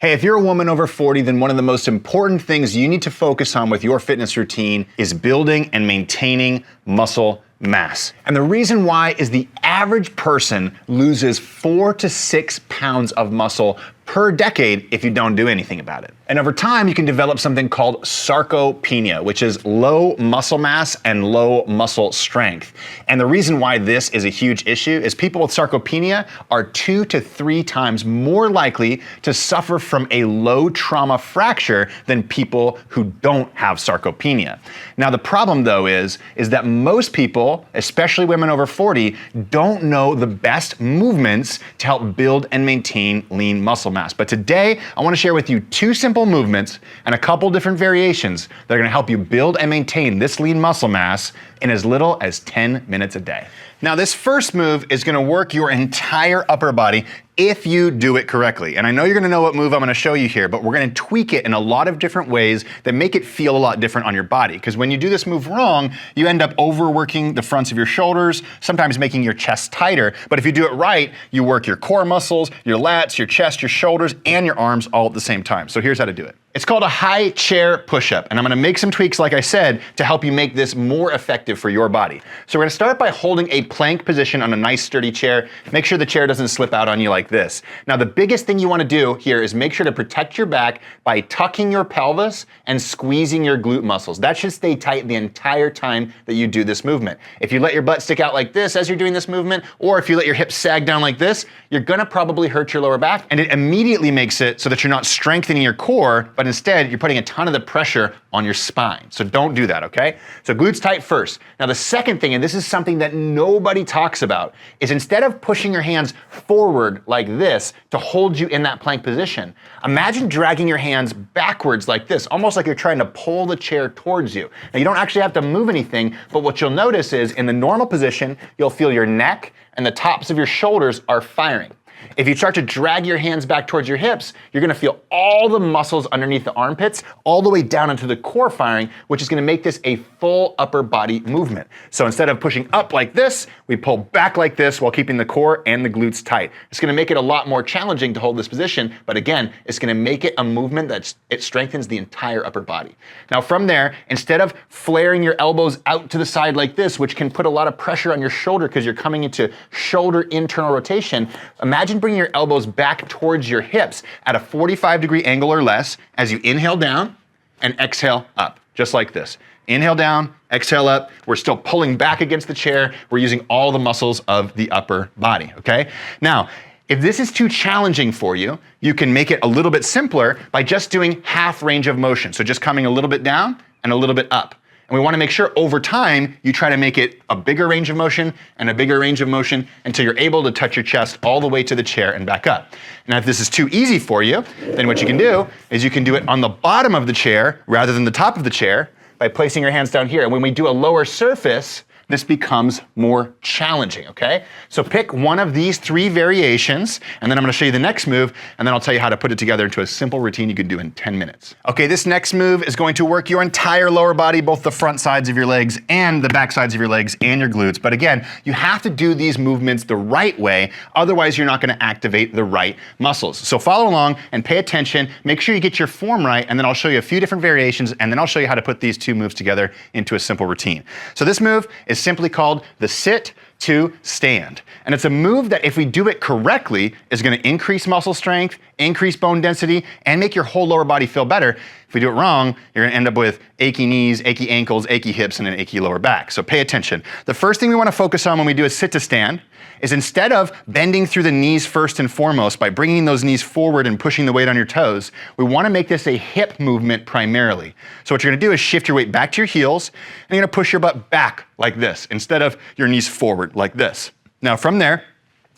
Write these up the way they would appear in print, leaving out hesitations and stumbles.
Hey, if you're a woman over 40, then one of the most important things you need to focus on with your fitness routine is building and maintaining muscle mass. And the reason why is the average person loses 4 to 6 pounds of muscle per decade if you don't do anything about it. And over time, you can develop something called sarcopenia, which is low muscle mass and low muscle strength. And the reason why this is a huge issue is people with sarcopenia are 2 to 3 times more likely to suffer from a low trauma fracture than people who don't have sarcopenia. Now, the problem though is that most people, especially women over 40, don't know the best movements to help build and maintain lean muscle mass. But today, I want to share with you 2 simple movements and a couple different variations that are going to help you build and maintain this lean muscle mass in as little as 10 minutes a day. Now, this first move is going to work your entire upper body if you do it correctly. And I know you're going to know what move I'm going to show you here, but we're going to tweak it in a lot of different ways that make it feel a lot different on your body. Because when you do this move wrong, you end up overworking the fronts of your shoulders, sometimes making your chest tighter. But if you do it right, you work your core muscles, your lats, your chest, your shoulders, and your arms all at the same time. So here's how to do it. It's called a high chair push-up, and I'm gonna make some tweaks, like I said, to help you make this more effective for your body. So we're gonna start by holding a plank position on a nice sturdy chair. Make sure the chair doesn't slip out on you like this. Now, the biggest thing you wanna do here is make sure to protect your back by tucking your pelvis and squeezing your glute muscles. That should stay tight the entire time that you do this movement. If you let your butt stick out like this as you're doing this movement, or if you let your hips sag down like this, you're gonna probably hurt your lower back, and it immediately makes it so that you're not strengthening your core, but instead, you're putting a ton of the pressure on your spine. So don't do that, okay? So glutes tight first. Now the second thing, and this is something that nobody talks about, is instead of pushing your hands forward like this to hold you in that plank position, imagine dragging your hands backwards like this, almost like you're trying to pull the chair towards you. Now you don't actually have to move anything, but what you'll notice is in the normal position, you'll feel your neck and the tops of your shoulders are firing. If you start to drag your hands back towards your hips, you're gonna feel all the muscles underneath the armpits all the way down into the core firing, which is gonna make this a full upper body movement. So instead of pushing up like this, we pull back like this while keeping the core and the glutes tight. It's gonna make it a lot more challenging to hold this position, but again, it's gonna make it a movement that it strengthens the entire upper body. Now from there, instead of flaring your elbows out to the side like this, which can put a lot of pressure on your shoulder because you're coming into shoulder internal rotation, imagine bringing your elbows back towards your hips at a 45-degree angle or less as you inhale down and exhale up, just like this. Inhale down, exhale up. We're still pulling back against the chair. We're using all the muscles of the upper body, okay? Now, if this is too challenging for you, you can make it a little bit simpler by just doing half range of motion. So just coming a little bit down and a little bit up. And we wanna make sure over time, you try to make it a bigger range of motion and a bigger range of motion until you're able to touch your chest all the way to the chair and back up. Now, if this is too easy for you, then what you can do is you can do it on the bottom of the chair rather than the top of the chair by placing your hands down here. And when we do a lower surface, this becomes more challenging, okay? So pick one of these 3 variations, and then I'm gonna show you the next move, and then I'll tell you how to put it together into a simple routine you can do in 10 minutes. Okay, this next move is going to work your entire lower body, both the front sides of your legs and the back sides of your legs and your glutes. But again, you have to do these movements the right way, otherwise you're not gonna activate the right muscles. So follow along and pay attention, make sure you get your form right, and then I'll show you a few different variations, and then I'll show you how to put these 2 moves together into a simple routine. So this move is simply called the sit to stand. And it's a move that if we do it correctly is gonna increase muscle strength, increase bone density, and make your whole lower body feel better. If we do it wrong, you're gonna end up with achy knees, achy ankles, achy hips, and an achy lower back. So pay attention. The first thing we wanna focus on when we do a sit to stand is instead of bending through the knees first and foremost by bringing those knees forward and pushing the weight on your toes, we wanna make this a hip movement primarily. So what you're gonna do is shift your weight back to your heels, and you're gonna push your butt back like this, instead of your knees forward like this. Now from there,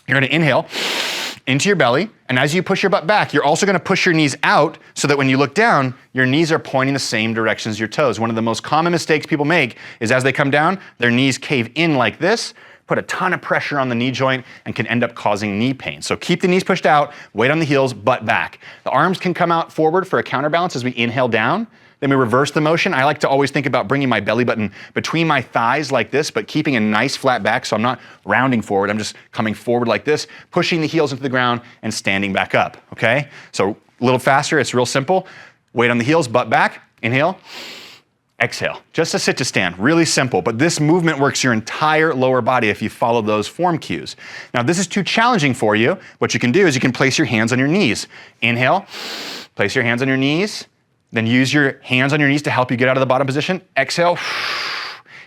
you're gonna inhale into your belly, and as you push your butt back, you're also gonna push your knees out so that when you look down, your knees are pointing the same direction as your toes. One of the most common mistakes people make is as they come down, their knees cave in like this, put a ton of pressure on the knee joint, and can end up causing knee pain. So keep the knees pushed out, weight on the heels, butt back. The arms can come out forward for a counterbalance as we inhale down. Then we reverse the motion. I like to always think about bringing my belly button between my thighs like this, but keeping a nice flat back so I'm not rounding forward. I'm just coming forward like this, pushing the heels into the ground and standing back up, okay? So A little faster, it's real simple. Weight on the heels, butt back, inhale, exhale. Just a sit to stand, really simple, but this movement works your entire lower body if you follow those form cues. Now, if this is too challenging for you, what you can do is you can place your hands on your knees. Inhale, place your hands on your knees, then use your hands on your knees to help you get out of the bottom position. Exhale,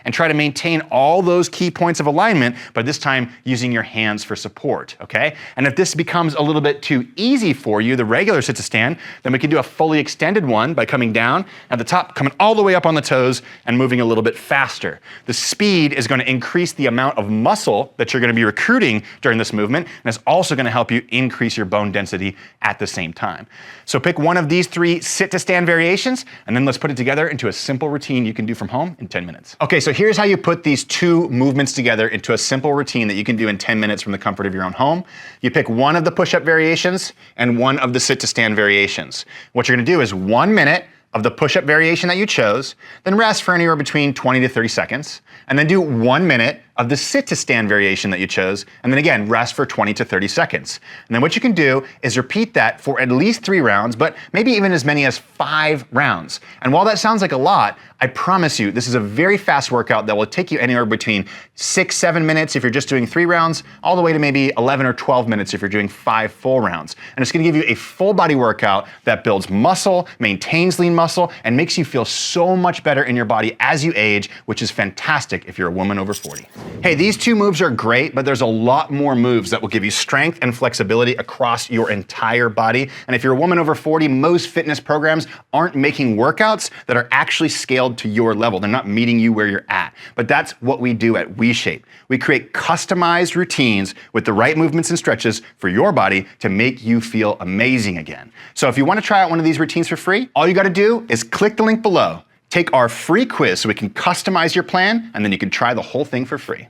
and try to maintain all those key points of alignment, but this time using your hands for support, okay? And if this becomes a little bit too easy for you, the regular sit to stand, then we can do a fully extended one by coming down at the top, coming all the way up on the toes and moving a little bit faster. The speed is gonna increase the amount of muscle that you're gonna be recruiting during this movement, and it's also gonna help you increase your bone density at the same time. So pick one of these 3 sit to stand variations, and then let's put it together into a simple routine you can do from home in 10 minutes. Okay, so here's how you put these 2 movements together into a simple routine that you can do in 10 minutes from the comfort of your own home. You pick one of the push-up variations and one of the sit-to-stand variations. What you're gonna do is 1 minute of the push-up variation that you chose, then rest for anywhere between 20 to 30 seconds, and then do 1 minute of the sit-to-stand variation that you chose, and then again, rest for 20 to 30 seconds. And then what you can do is repeat that for at least 3 rounds, but maybe even as many as 5 rounds. And while that sounds like a lot, I promise you, this is a very fast workout that will take you anywhere between 6, 7 minutes if you're just doing 3 rounds, all the way to maybe 11 or 12 minutes if you're doing 5 full rounds. And it's gonna give you a full body workout that builds muscle, maintains lean muscle, and makes you feel so much better in your body as you age, which is fantastic if you're a woman over 40. Hey, these 2 moves are great, but there's a lot more moves that will give you strength and flexibility across your entire body. And if you're a woman over 40, most fitness programs aren't making workouts that are actually scaled to your level. They're not meeting you where you're at. But that's what we do at WeShape. We create customized routines with the right movements and stretches for your body to make you feel amazing again. So if you want to try out one of these routines for free, all you got to do is click the link below. Take our free quiz so we can customize your plan, and then you can try the whole thing for free.